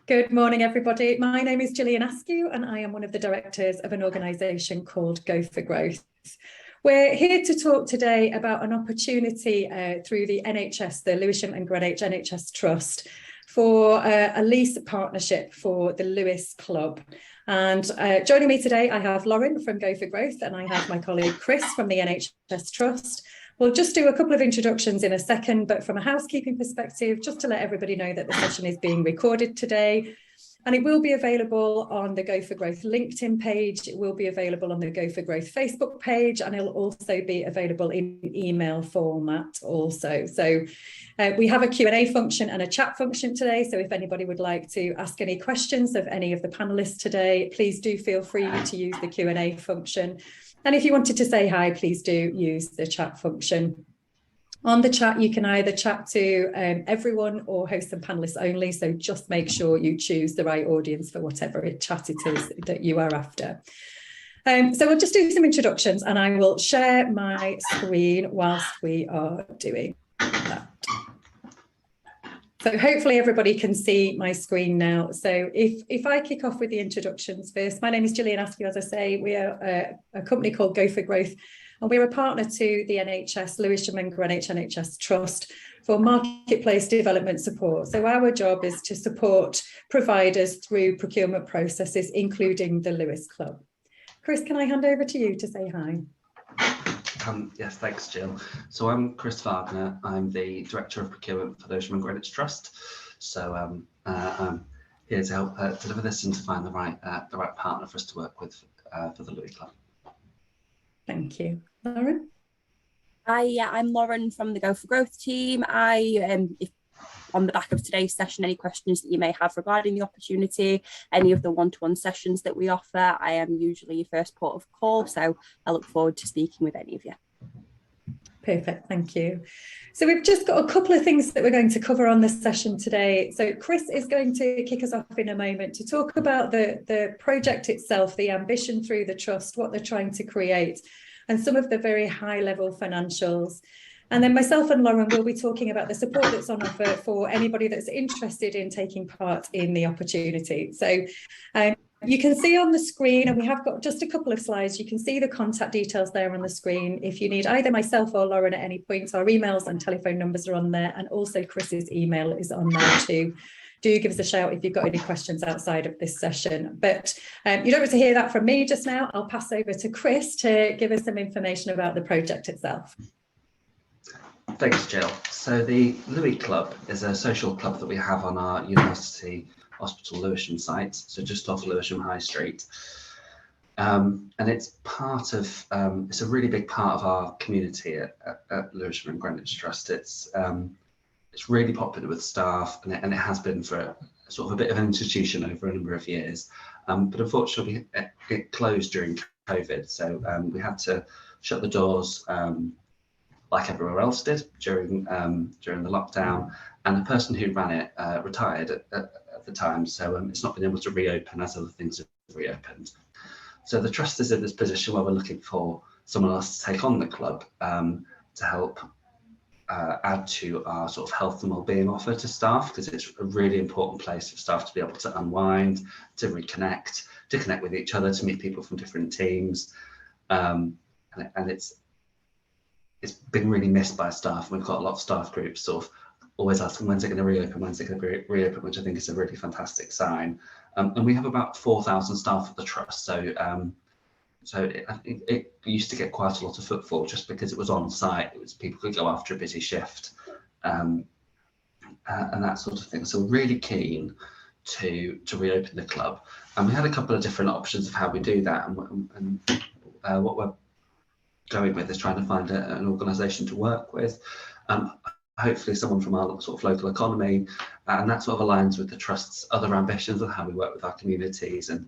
Good morning, everybody. My name is Gillian Askew, and I am one of the directors of an organisation called Go for Growth. We're here to talk today about an opportunity through the NHS, the Lewisham and Greenwich NHS Trust, for a lease partnership for the Lewis Club. And joining me today, I have Lauren from Go for Growth, and I have my colleague Chris from the NHS Trust. We'll just do a couple of introductions in a second, but from a housekeeping perspective, just to let everybody know that the session is being recorded today. And it will be available on the Go for Growth LinkedIn page. It will be available on the Go for Growth Facebook page, and it'll also be available in email format also. So we have a Q&A function and a chat function today. So if anybody would like to ask any questions of any of the panelists today, please do feel free to use the Q&A function. And if you wanted to say hi, please do use the chat function. On the chat, you can either chat to everyone or hosts and panelists only. So just make sure you choose the right audience for whatever chat it is that you are after. So we'll just do some introductions, and I will share my screen whilst we are doing that. So hopefully everybody can see my screen now. So if I kick off with the introductions first, my name is Gillian Askew, as I say. We are a company called Go for Growth, and we're a partner to the NHS, Lewisham and Greenwich NHS Trust, for marketplace development support. So our job is to support providers through procurement processes, including the Lewis Club. Chris, can I hand over to you to say hi? Yes, thanks, Jill. So I'm Chris Wagner. I'm the Director of Procurement for the Lewisham and Greenwich Trust. So I'm here to help deliver this and to find the right partner for us to work with for the Lewis Club. Thank you. Lauren? Hi, I'm Lauren from the Go for Growth team. If on the back of today's session, any questions that you may have regarding the opportunity, any of the one-to-one sessions that we offer, I am usually your first port of call, so I look forward to speaking with any of you. Perfect, thank you. So we've just got a couple of things that we're going to cover on this session today. So Chris is going to kick us off in a moment to talk about the project itself, the ambition through the trust, what they're trying to create, and some of the very high-level financials. And then myself and Lauren will be talking about the support that's on offer for anybody that's interested in taking part in the opportunity. So you can see on the screen, and we have got just a couple of slides, you can see the contact details there on the screen. If you need either myself or Lauren at any point, our emails and telephone numbers are on there, and also Chris's email is on there too. Do give us a shout if you've got any questions outside of this session. But you don't want to hear that from me just now. I'll pass over to Chris to give us some information about the project itself. Thanks, Jill. So the Lewis Club is a social club that we have on our University Hospital Lewisham site, so just off Lewisham High Street. And it's part of, it's a really big part of our community at Lewisham and Greenwich Trust. It's really popular with staff, and it has been for sort of a bit of an institution over a number of years. But unfortunately, it closed during COVID, so we had to shut the doors like everywhere else did during the lockdown, and the person who ran it retired at the time, so it's not been able to reopen as other things have reopened. So the trust is in this position where we're looking for someone else to take on the club to help add to our sort of health and wellbeing offer to staff, because it's a really important place for staff to be able to unwind, to reconnect, to connect with each other, to meet people from different teams, and it's been really missed by staff. We've got a lot of staff groups sort of always asking when's it going to reopen, when's it going to reopen, which I think is a really fantastic sign. And we have about 4,000 staff at the trust, so I think it used to get quite a lot of footfall just because it was on site. It was people could go after a busy shift, and that sort of thing. So we're really keen to reopen the club, and we had a couple of different options of how we do that, and what we're going with is trying to find an organisation to work with, hopefully someone from our sort of local economy, and that sort of aligns with the trust's other ambitions of how we work with our communities and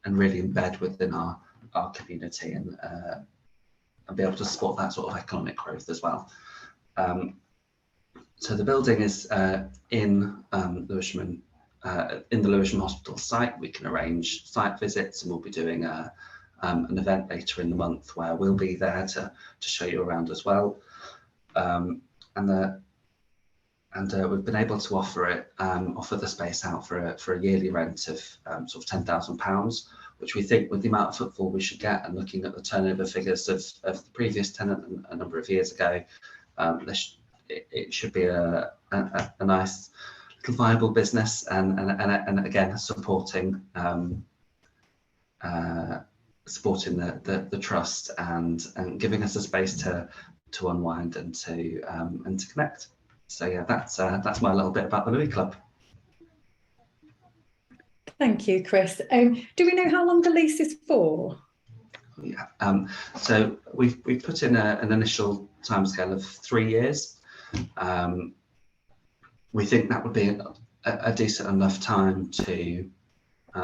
really embed within our community and be able to support that sort of economic growth as well. So the building is in Lewisham, in the Lewisham Hospital site. We can arrange site visits, and we'll be doing an event later in the month where we'll be there to show you around as well. And we've been able to offer the space out for a yearly rent of sort of £10,000, which we think with the amount of footfall we should get, and looking at the turnover figures of the previous tenant a number of years ago, it should be a nice little viable business, and again supporting the trust and giving us a space to unwind and to connect. So yeah, that's my little bit about the Louis Club. Thank you, Chris. Do we know how long the lease is for? Yeah. So we've put in an initial timescale of 3 years. We think that would be a decent enough time to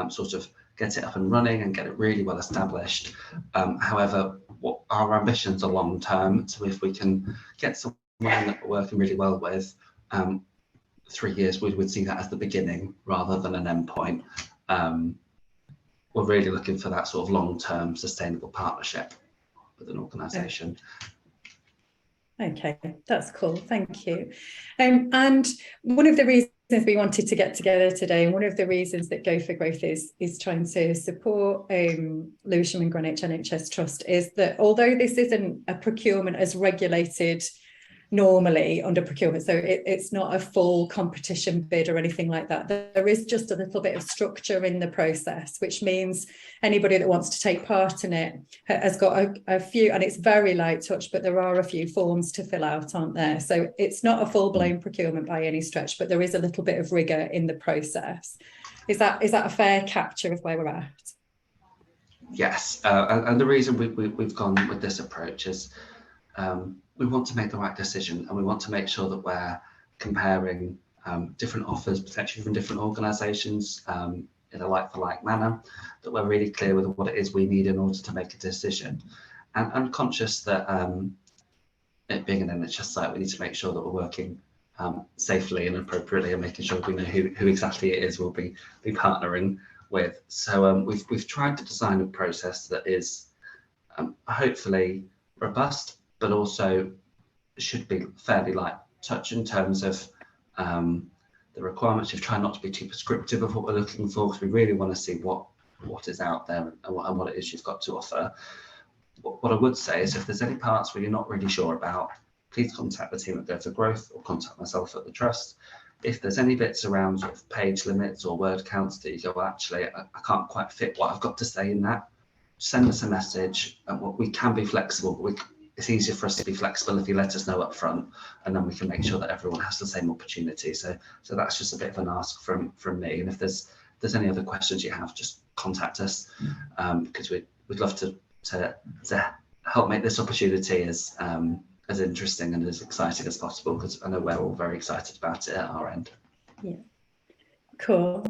sort of get it up and running and get it really well established. However, what our ambitions are long term. So if we can get someone that we're working really well with, 3 years, we would see that as the beginning rather than an end point. We're really looking for that sort of long-term sustainable partnership with an organisation. Okay, that's cool. Thank you. And one of the reasons we wanted to get together today, and one of the reasons that Go for Growth is trying to support Lewisham and Greenwich NHS Trust, is that although this isn't a procurement as regulated normally under procurement, so it's not a full competition bid or anything like that, there is just a little bit of structure in the process, which means anybody that wants to take part in it has got a few, and it's very light touch, but there are a few forms to fill out, aren't there? So it's not a full-blown procurement by any stretch, but there is a little bit of rigour in the process. Is that a fair capture of where we're at? Yes, and the reason we've gone with this approach is we want to make the right decision, and we want to make sure that we're comparing different offers, potentially from different organisations, in a like-for-like manner, that we're really clear with what it is we need in order to make a decision. And I'm conscious that it being an NHS site, we need to make sure that we're working safely and appropriately, and making sure we know who exactly it is we'll be partnering with. So we've tried to design a process that is hopefully robust, but also should be fairly light touch in terms of the requirements. We've tried not to be too prescriptive of what we're looking for, because we really want to see what is out there and what it is you've got to offer. What I would say is, if there's any parts where you're not really sure about, please contact the team at Go for Growth or contact myself at the Trust. If there's any bits around sort of page limits or word counts that you go, well, actually, I can't quite fit what I've got to say in that, send us a message, and we can be flexible, but it's easier for us to be flexible if you let us know up front, and then we can make sure that everyone has the same opportunity. So that's just a bit of an ask from me. And if there's any other questions you have, just contact us, because we'd love to help make this opportunity as interesting and as exciting as possible, because I know we're all very excited about it at our end. Yeah, cool.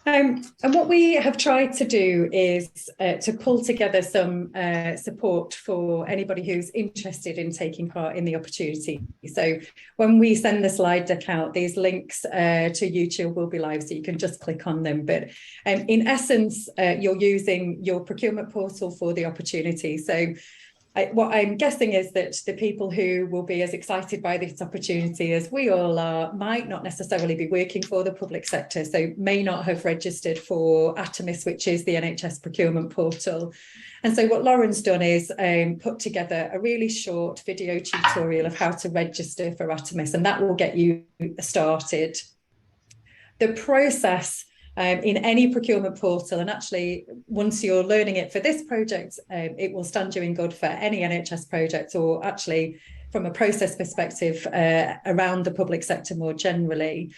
And what we have tried to do is to pull together some support for anybody who's interested in taking part in the opportunity. So when we send the slide deck out, these links to YouTube will be live, so you can just click on them. But in essence, you're using your procurement portal for the opportunity. So what I'm guessing is that the people who will be as excited by this opportunity as we all are might not necessarily be working for the public sector, so may not have registered for Atomis, which is the NHS procurement portal. And so what Lauren's done is put together a really short video tutorial of how to register for Atomis, and that will get you started. The process in any procurement portal, and actually once you're learning it for this project, it will stand you in good for any NHS project, or actually from a process perspective around the public sector more generally.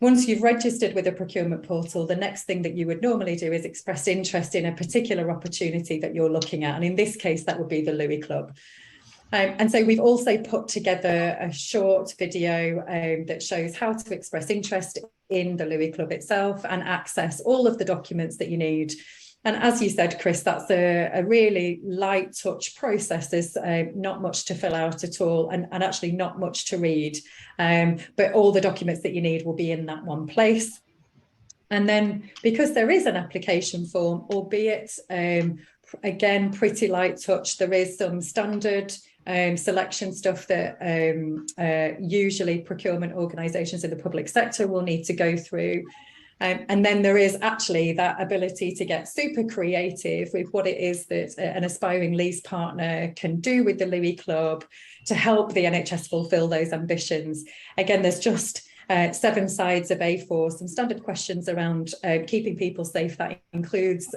Once you've registered with a procurement portal, the next thing that you would normally do is express interest in a particular opportunity that you're looking at, and in this case that would be the Louis Club. And so we've also put together a short video that shows how to express interest in the Louis Club itself and access all of the documents that you need. And as you said, Chris, that's a really light touch process. There's not much to fill out at all, and actually not much to read. But all the documents that you need will be in that one place. And then because there is an application form, albeit again pretty light touch, there is some standard selection stuff that usually procurement organisations in the public sector will need to go through. And then there is actually that ability to get super creative with what it is that an aspiring lease partner can do with the Louis Club to help the NHS fulfil those ambitions. Again, there's just 7 sides of A4, some standard questions around keeping people safe. That includes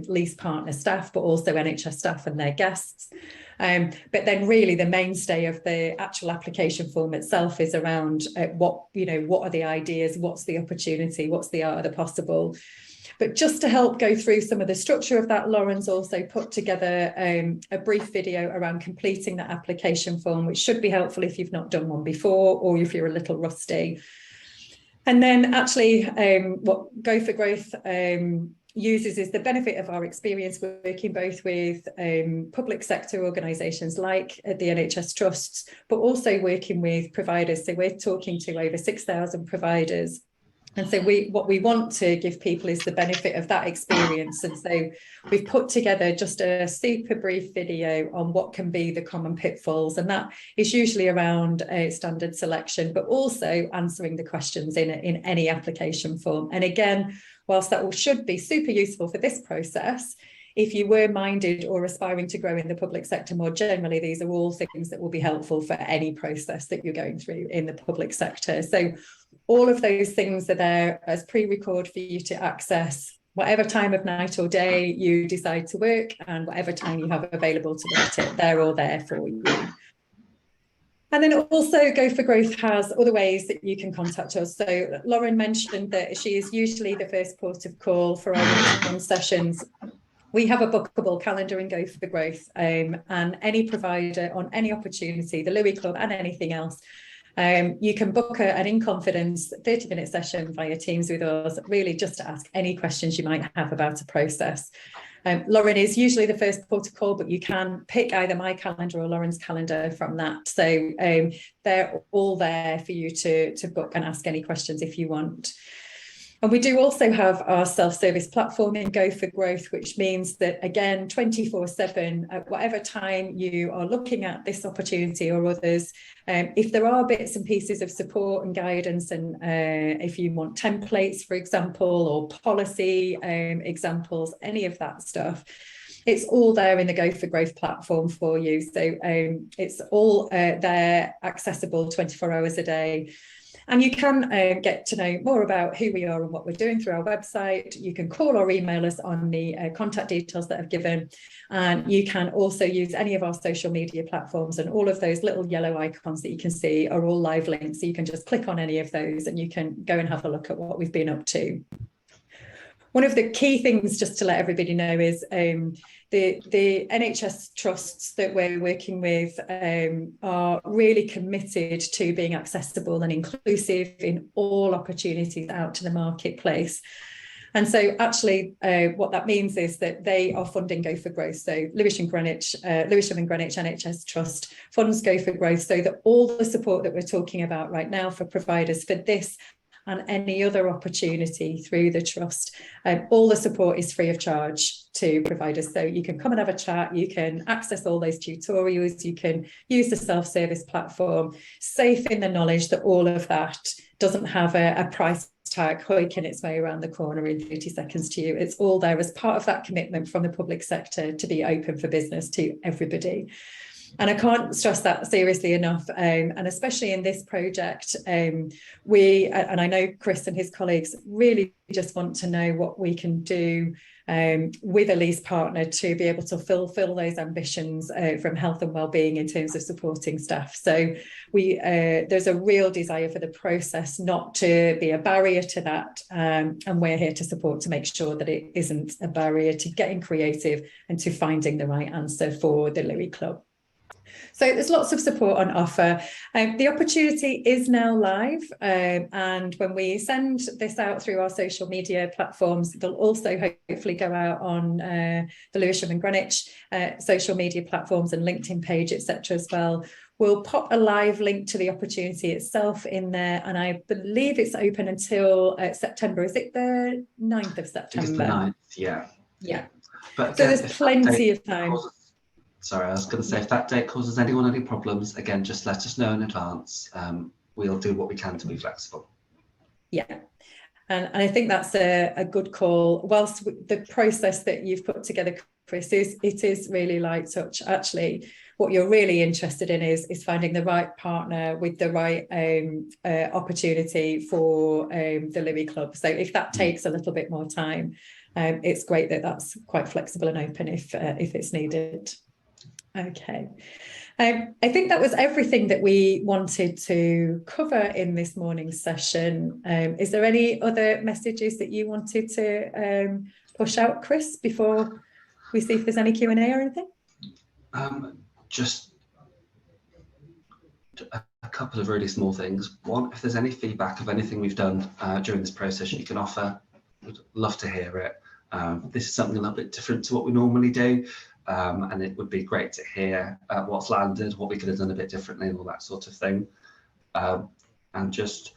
lease partner staff, but also NHS staff and their guests. But then really the mainstay of the actual application form itself is around what are the ideas, what's the opportunity, what's the art of the possible. But just to help go through some of the structure of that, Lauren's also put together a brief video around completing that application form, which should be helpful if you've not done one before or if you're a little rusty. And then actually what Go for Growth uses is the benefit of our experience working both with public sector organisations like the NHS trusts, but also working with providers. So we're talking to over 6,000 providers. And so what we want to give people is the benefit of that experience. And so we've put together just a super brief video on what can be the common pitfalls. And that is usually around standard selection, but also answering the questions in any application form. And again, whilst that should be super useful for this process, if you were minded or aspiring to grow in the public sector more generally, these are all things that will be helpful for any process that you're going through in the public sector. So all of those things are there as pre-record for you to access whatever time of night or day you decide to work and whatever time you have available to look at it. They're all there for you. And then also Go for Growth has other ways that you can contact us. So Lauren mentioned that she is usually the first port of call for our one-to-one sessions. We have a bookable calendar in Go for Growth, and any provider on any opportunity, the Louis Club and anything else, you can book an in confidence 30-minute session via Teams with us, really just to ask any questions you might have about a process. Lauren is usually the first port of call, but you can pick either my calendar or Lauren's calendar from that. So they're all there for you to book and ask any questions if you want. And we do also have our self-service platform in Go for Growth, which means that, again, 24/7, at whatever time you are looking at this opportunity or others, if there are bits and pieces of support and guidance, and if you want templates, for example, or policy examples, any of that stuff, it's all there in the Go for Growth platform for you. So it's all there, accessible 24 hours a day. And you can get to know more about who we are and what we're doing through our website. You can call or email us on the contact details that I've given. And you can also use any of our social media platforms, and all of those little yellow icons that you can see are all live links. So you can just click on any of those and you can go and have a look at what we've been up to. One of the key things, just to let everybody know, is the NHS trusts that we're working with are really committed to being accessible and inclusive in all opportunities out to the marketplace. And so actually what that means is that they are funding Go for Growth. So Lewisham and Greenwich NHS Trust funds Go for Growth, so that all the support that we're talking about right now for providers for this and any other opportunity through the trust, all the support is free of charge to providers. So you can come and have a chat, you can access all those tutorials, you can use the self-service platform, safe in the knowledge that all of that doesn't have a price tag hoiking its way around the corner in 30 seconds to you. It's all there as part of that commitment from the public sector to be open for business to everybody. And I can't stress that seriously enough. And especially in this project, we, and I know Chris and his colleagues really just want to know what we can do with a lease partner to be able to fulfill those ambitions from health and wellbeing in terms of supporting staff. So there's a real desire for the process not to be a barrier to that. And we're here to support to make sure that it isn't a barrier to getting creative and to finding the right answer for the Louis Club. So there's lots of support on offer. The opportunity is now live, and when we send this out through our social media platforms, they'll also hopefully go out on the Lewisham and Greenwich social media platforms and LinkedIn page, etc. as well. We'll pop a live link to the opportunity itself in there, and I believe it's open until September. Is it the 9th of September? It's the 9th, yeah. Yeah. But so there's plenty of time. Sorry, I was going to say, if that date causes anyone any problems, again, just let us know in advance. We'll do what we can to be flexible. Yeah. And I think that's a good call. Whilst the process that you've put together, Chris, is really light touch. Actually, what you're really interested in is finding the right partner with the right opportunity for the Louis Club. So if that takes a little bit more time, it's great that that's quite flexible and open if it's needed. Okay. I think that was everything that we wanted to cover in this morning's session. Is there any other messages that you wanted to push out, Chris, before we see if there's any Q&A or anything? Just a couple of really small things. One, if there's any feedback of anything we've done during this process you can offer, we'd love to hear it. This is something a little bit different to what we normally do. And it would be great to hear what's landed, what we could have done a bit differently, and all that sort of thing. And just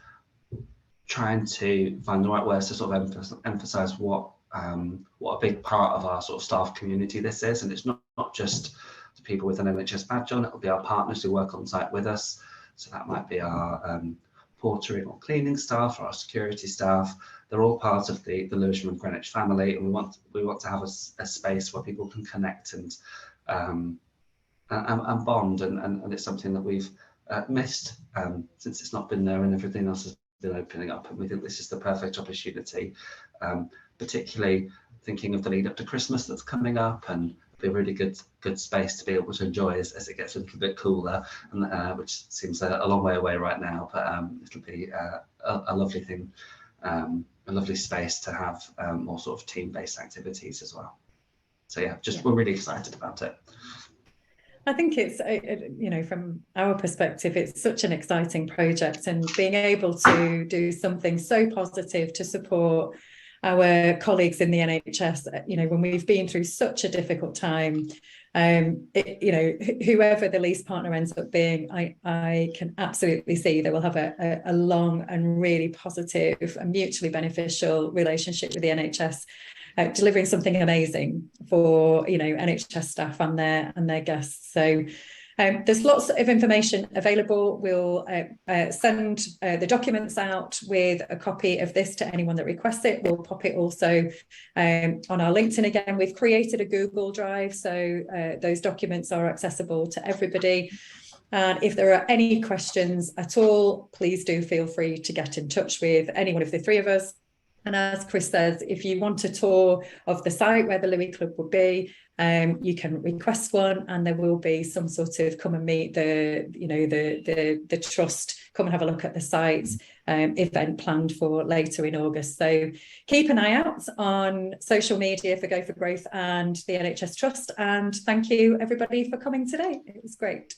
trying to find the right words to sort of emphasize what a big part of our sort of staff community this is. And it's not just the people with an NHS badge on, it'll be our partners who work on site with us. So that might be our portering or cleaning staff or our security staff. They're all part of the Lewisham and Greenwich family, and we want to have a space where people can connect and bond, and it's something that we've missed since it's not been there and everything else has been opening up, and we think this is the perfect opportunity, particularly thinking of the lead up to Christmas that's coming up, and be a really good space to be able to enjoy as it gets a little bit cooler, and which seems a long way away right now, but it'll be a lovely thing. A lovely space to have more sort of team-based activities as well. So yeah, we're really excited about it. I think it's, from our perspective, it's such an exciting project, and being able to do something so positive to support our colleagues in the NHS, when we've been through such a difficult time, whoever the lease partner ends up being, I can absolutely see they will have a long and really positive and mutually beneficial relationship with the NHS, delivering something amazing for NHS staff and their guests. So there's lots of information available. We'll send the documents out with a copy of this to anyone that requests it. We'll pop it also on our LinkedIn again. We've created a Google Drive, so those documents are accessible to everybody. And if there are any questions at all, please do feel free to get in touch with any one of the three of us. And as Chris says, if you want a tour of the site where the Louis Club would be, you can request one, and there will be some sort of come and meet the trust, come and have a look at the site event planned for later in August. So keep an eye out on social media for Go for Growth and the NHS Trust. And thank you everybody for coming today. It was great.